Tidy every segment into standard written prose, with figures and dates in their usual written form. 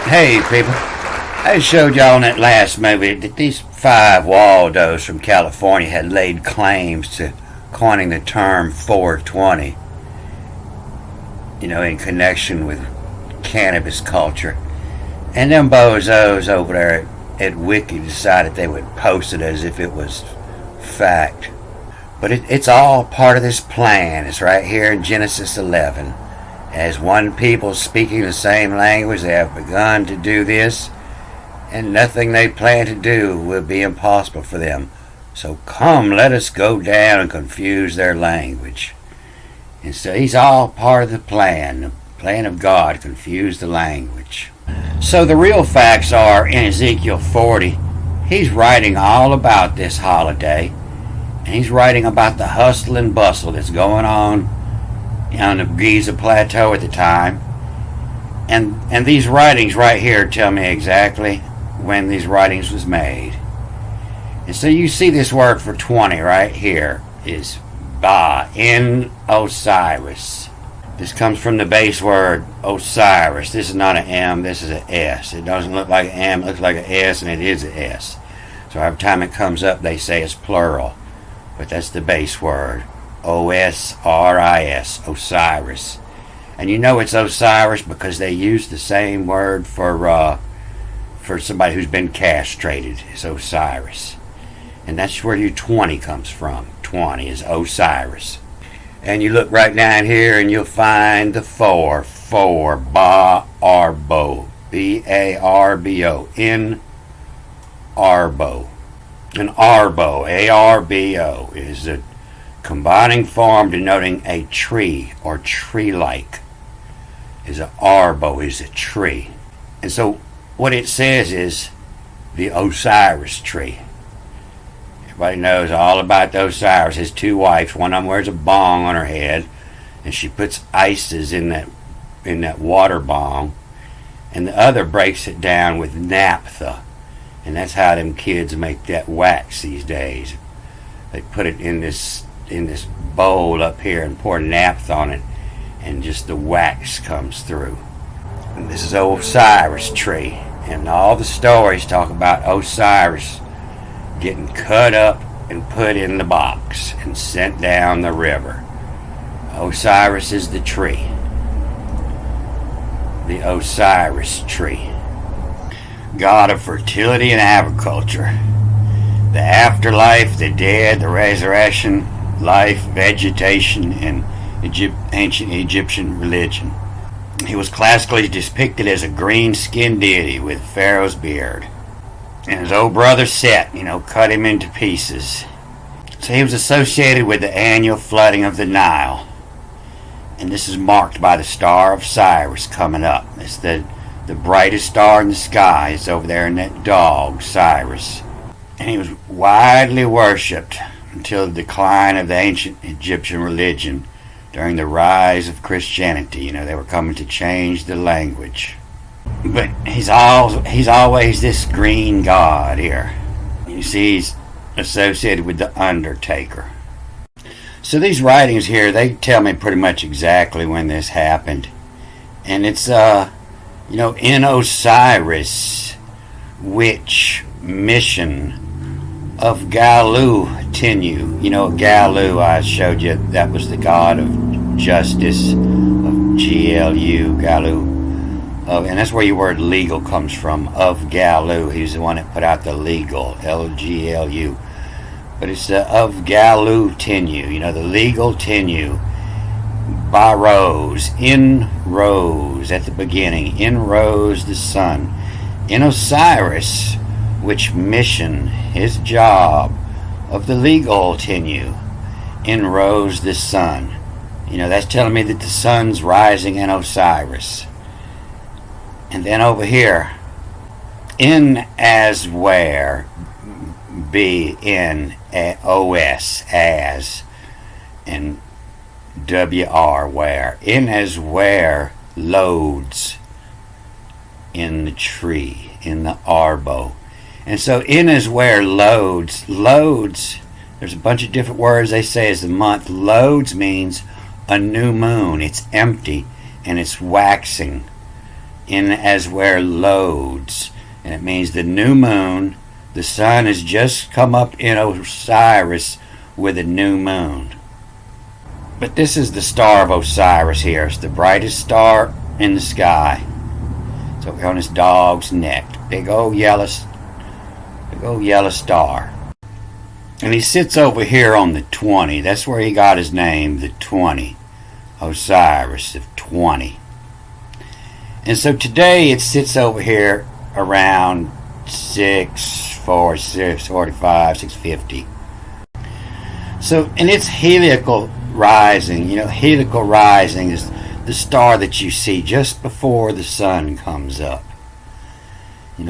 Hey people, I showed y'all in that last movie that these 5 Waldos from California had laid claims to coining the term 420, in connection with cannabis culture. And them bozos over there at Wiki decided they would post it as if it was fact. But it's all part of this plan. It's right here in Genesis 11. As one people speaking the same language, they have begun to do this, and nothing they plan to do will be impossible for them. So come, let us go down and confuse their language. And so he's all part of the plan of God, confuse the language. So the real facts are, in Ezekiel 40, he's writing all about this holiday, and he's writing about the hustle and bustle that's going on the Giza Plateau at the time. And these writings right here tell me exactly when these writings was made. And so you see this word for 20 right here is Ba, in Osiris. This comes from the base word Osiris. This is not an M, this is an S. It doesn't look like an M, it looks like an S, and it is an S. So every time it comes up, they say it's plural. But that's the base word. O-S-R-I-S, Osiris. And you know it's Osiris because they use the same word for somebody who's been castrated. It's Osiris. And that's where your 20 comes from. 20 is Osiris. And you look right down here and you'll find the 4. Ba-Arbo. B-A-R-B-O. In Arbo. An Arbo, A-R-B-O, is the combining form denoting a tree or tree-like. Is an Arbo, is a tree. And so what it says is the Osiris tree. Everybody knows all about the Osiris. His 2 wives, one of them wears a bong on her head, and she puts ices in that water bong, and the other breaks it down with naphtha. And that's how them kids make that wax these days. They put it in this bowl up here and pour naphtha on it, and just the wax comes through. And this is Osiris tree, and all the stories talk about Osiris getting cut up and put in the box and sent down the river. Osiris is the tree. The Osiris tree. God of fertility and agriculture, the afterlife, the dead, the resurrection, life, vegetation, and ancient Egyptian religion. He was classically depicted as a green-skinned deity with Pharaoh's beard. And his old brother Set, cut him into pieces. So he was associated with the annual flooding of the Nile. And this is marked by the star of Cyrus coming up. It's the brightest star in the sky is over there in that dog, Cyrus. And he was widely worshipped until the decline of the ancient Egyptian religion during the rise of Christianity. They were coming to change the language. But he's always this green god here. You see, he's associated with the Undertaker. So these writings here, they tell me pretty much exactly when this happened. And it's in Osiris, which mission of Galu Tenu. Galu, I showed you, that was the god of justice, of G-L-U, Galu. And that's where your word legal comes from, of Galu. He's the one that put out the legal, L-G-L-U. But it's the of Galu Tenu, the legal Tenu. By rose, in rose at the beginning, in rose the sun. In Osiris, which mission, his job of the legal Tenu, in rose the sun. That's telling me that the sun's rising in Osiris. And then over here, in as where, B-N-O-S, as, and W-R, where. In as where loads in the tree, in the arbo. And so in as where loads, there's a bunch of different words they say is the month. Loads means a new moon. It's empty and it's waxing. in as where loads, and it means the new moon. The sun has just come up in Osiris with a new moon. But this is the star of Osiris here. It's the brightest star in the sky. So we're on his dog's neck. Big old yellow star. And he sits over here on the 20. That's where he got his name, the 20. Osiris of 20. And so today it sits over here around 645, 650. So, and it's heliacal rising. Heliacal rising is the star that you see just before the sun comes up.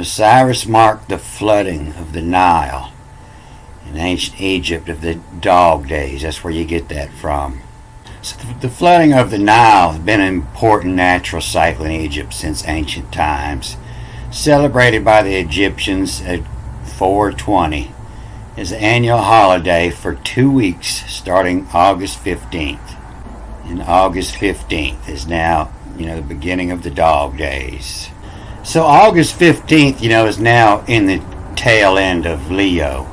Cyrus marked the flooding of the Nile in ancient Egypt of the dog days. That's where you get that from. So the flooding of the Nile has been an important natural cycle in Egypt since ancient times. Celebrated by the Egyptians at 420 is an annual holiday for 2 weeks starting August 15th. And August 15th is now, the beginning of the dog days. So August 15th, is now in the tail end of Leo.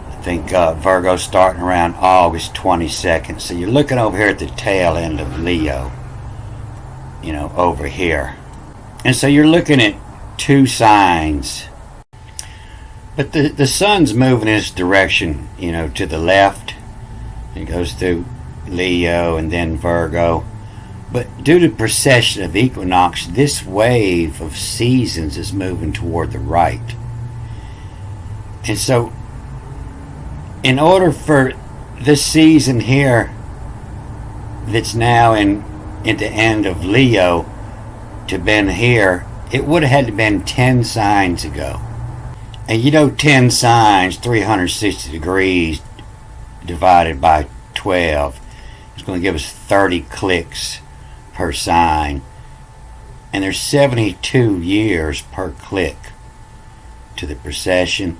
I think Virgo's starting around August 22nd. So you're looking over here at the tail end of Leo, over here. And so you're looking at 2 signs. But the sun's moving in its direction, to the left. It goes through Leo and then Virgo. But due to precession of equinox, this wave of seasons is moving toward the right. And so, in order for this season here, that's now in the end of Leo, to been here, it would have had to been 10 signs ago. And 10 signs, 360 degrees divided by 12, is going to give us 30 clicks per sign. And there's 72 years per click to the precession.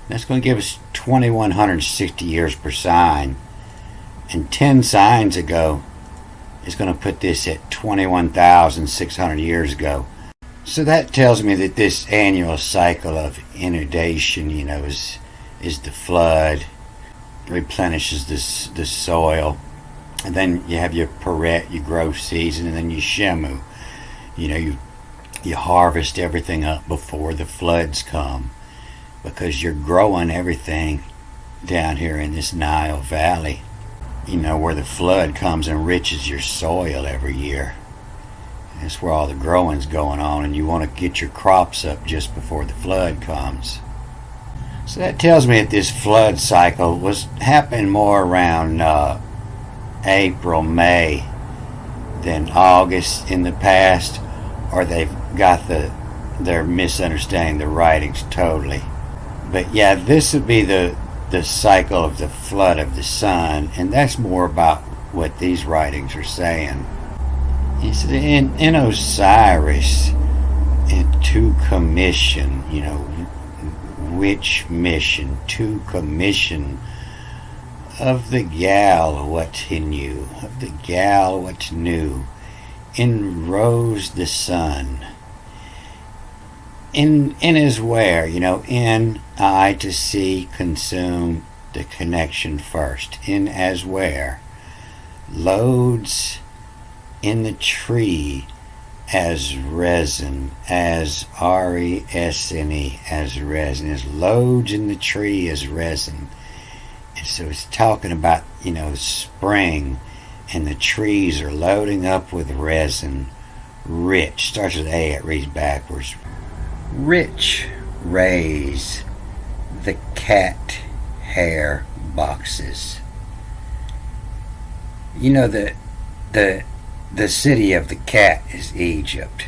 That's going to give us 2,160 years per sign. And 10 signs ago is going to put this at 21,600 years ago. So that tells me that this annual cycle of inundation, is the flood, replenishes the soil, and then you have your Peret, your growth season, and then your Shemu. You harvest everything up before the floods come, because you're growing everything down here in this Nile Valley, where the flood comes and enriches your soil every year. That's where all the growing's going on, and you want to get your crops up just before the flood comes. So that tells me that this flood cycle was happening more around April, May than August in the past, or they've got they're misunderstanding the writings totally. But yeah, this would be the cycle of the flood of the sun, and that's more about what these writings are saying. He said in Osiris, and to commission, which mission? To commission of the gal what he knew, of the gal what knew, in rose the sun. In is where, in I to see, consume, the connection first. In as where, loads in the tree as resin, as resne, as resin, as loads in the tree as resin. And so it's talking about, spring, and the trees are loading up with resin. Rich, starts with A, it reads backwards. Rich raise the cat hair boxes. The city of the cat is Egypt,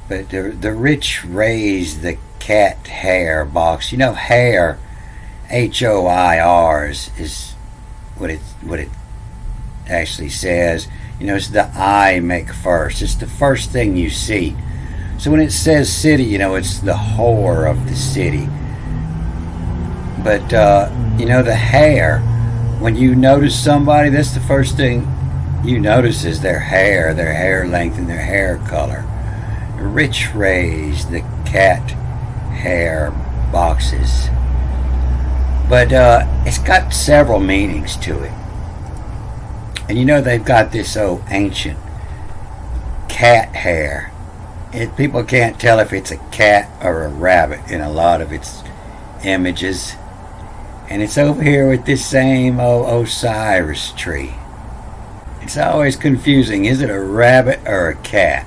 but the rich raise the cat hair box. Hair, HOIR is what it actually says. It's the eye make first. It's the first thing you see. So when it says city, it's the whore of the city. But the hair, when you notice somebody, that's the first thing you notice is their hair length and their hair color. Rich rays, the cat hair boxes. But it's got several meanings to it. And you know, they've got this old ancient cat hair. People can't tell if it's a cat or a rabbit in a lot of its images. And it's over here with this same Osiris tree. It's always confusing. Is it a rabbit or a cat?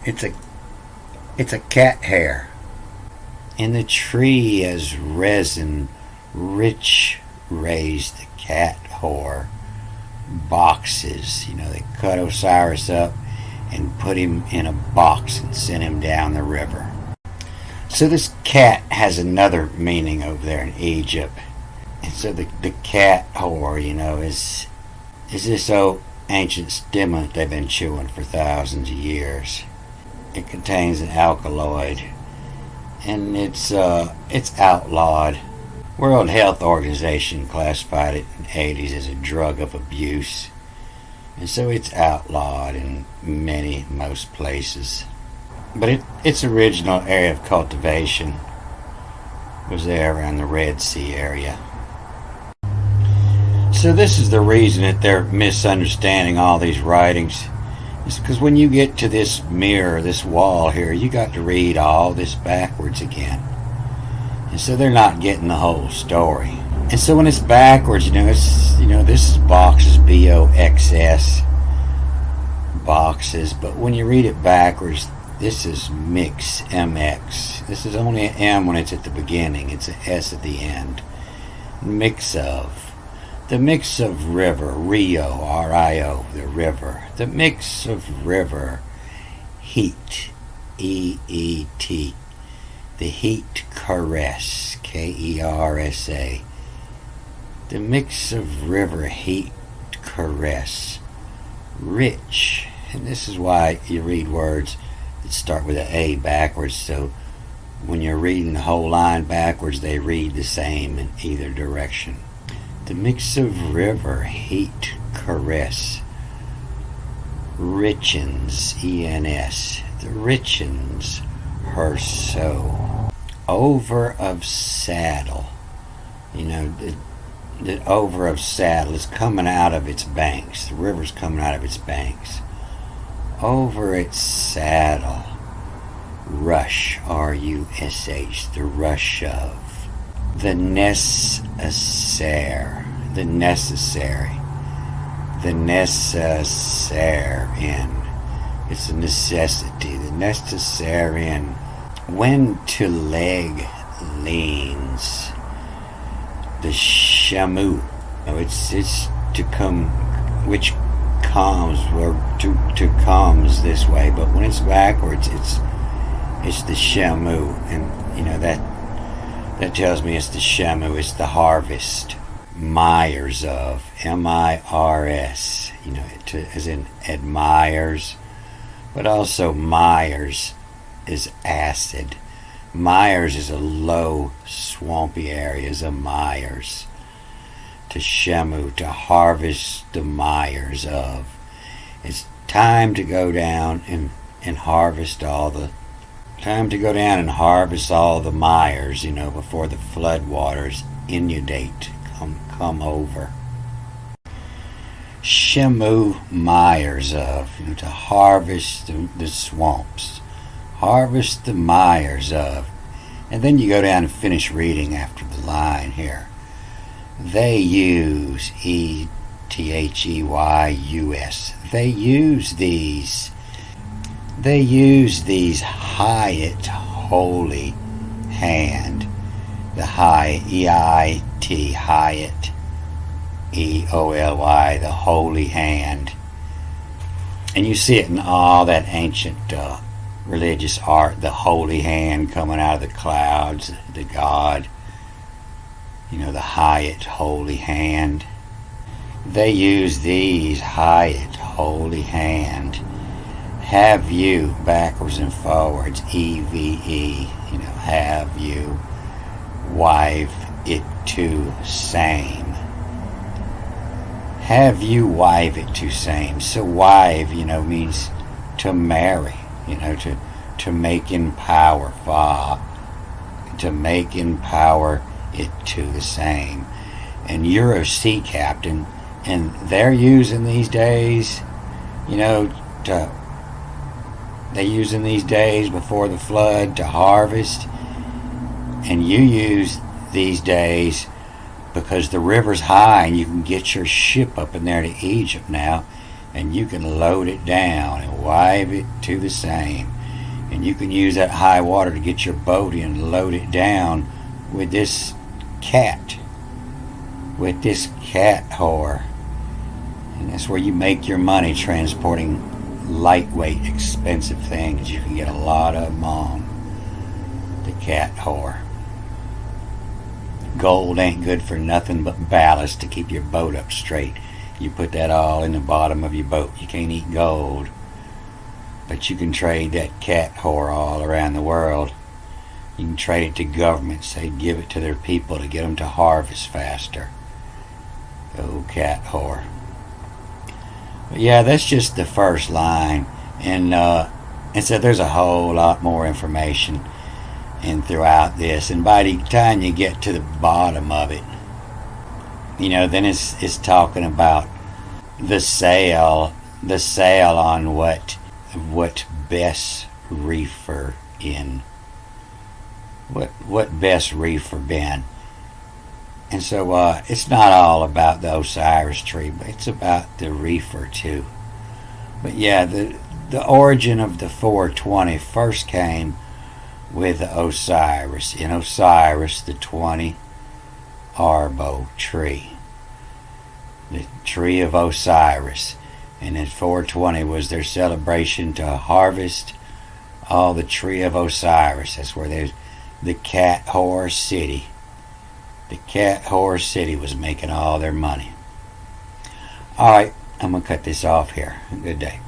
It's a cat hair. And the tree has resin rich raised the cat whore boxes. You know, they cut Osiris up and put him in a box and sent him down the river. So this cat has another meaning over there in Egypt. And so the cat whore, you know, is this old ancient stimulant they've been chewing for thousands of years. It contains an alkaloid, and it's outlawed. World Health Organization classified it in the 80s as a drug of abuse, and so it's outlawed in most places. But its original area of cultivation was there around the Red Sea area. So this is the reason that they're misunderstanding all these writings. It's because when you get to this mirror, this wall here, you got to read all this backwards again. And so they're not getting the whole story. And so when it's backwards, this is boxes, BOXS, boxes. But when you read it backwards, this is mix, MX. This is only an M when it's at the beginning. It's an S at the end. Mix of. The mix of river, Rio, R-I-O, the river. The mix of river, heat, E-E-T. The heat caress, K-E-R-S-A. The mix of river, heat caress. Rich. And this is why you read words that start with an A backwards. So when you're reading the whole line backwards, they read the same in either direction. The mix of river, heat, caress, richens, E-N-S, the richens her so. Over of saddle, the over of saddle is coming out of its banks. The river's coming out of its banks. Over its saddle, rush, R-U-S-H, the rush of. The necessaire, the necessary, the necessaire in. It's a necessity, the necessary in. When to leg leans, the shamu. It's to come, which comes, or to comes this way, but when it's backwards, it's the shamu, and that tells me it's the shamu, it's the harvest. Myers of, M-I-R-S, as in admires, but also Myers is acid. Myers is a low, swampy area, is a Myers. To shamu, to harvest the Myers of. It's time to go down and harvest all the Myers, before the flood waters inundate, come over. Shamu Myers of, to harvest the swamps. Harvest the Myers of. And then you go down and finish reading after the line here. They use, E-T-H-E-Y-U-S. They use these Hyatt holy hand. The Hyatt, E-I-T, Hyatt, E-O-L-Y, the holy hand. And you see it in all that ancient religious art, the holy hand coming out of the clouds, the God, the Hyatt holy hand. They use these Hyatt holy hand. Have you, backwards and forwards, E-V-E, have you, wife it to same. Have you wife it to same. So wife, means to marry. to make empower Fa, to make empower it to the same. And you're a sea captain, and they're using these days, they using these days before the flood to harvest, and you use these days because the river's high and you can get your ship up in there to Egypt now, and you can load it down and wipe it to the same, and you can use that high water to get your boat in and load it down with this cat whore. And that's where you make your money, transporting lightweight, expensive things. You can get a lot of them on the cat whore. Gold ain't good for nothing but ballast to keep your boat up straight. You put that all in the bottom of your boat. You can't eat gold, but you can trade that cat whore all around the world. You can trade it to governments. They give it to their people to get them to harvest faster. Oh, cat whore. But yeah, that's just the first line, and so there's a whole lot more information and throughout this, and by the time you get to the bottom of it, then it's talking about the sale on what best reefer in, what best reefer been. And so it's not all about the Osiris tree, but it's about the reefer too. But yeah, the origin of the 420 first came with the Osiris. In Osiris, the 20 Arbo tree. The tree of Osiris. And in 420 was their celebration to harvest all the tree of Osiris. That's where there's the cat whore city. The cat whore city was making all their money. Alright, I'm going to cut this off here. Good day.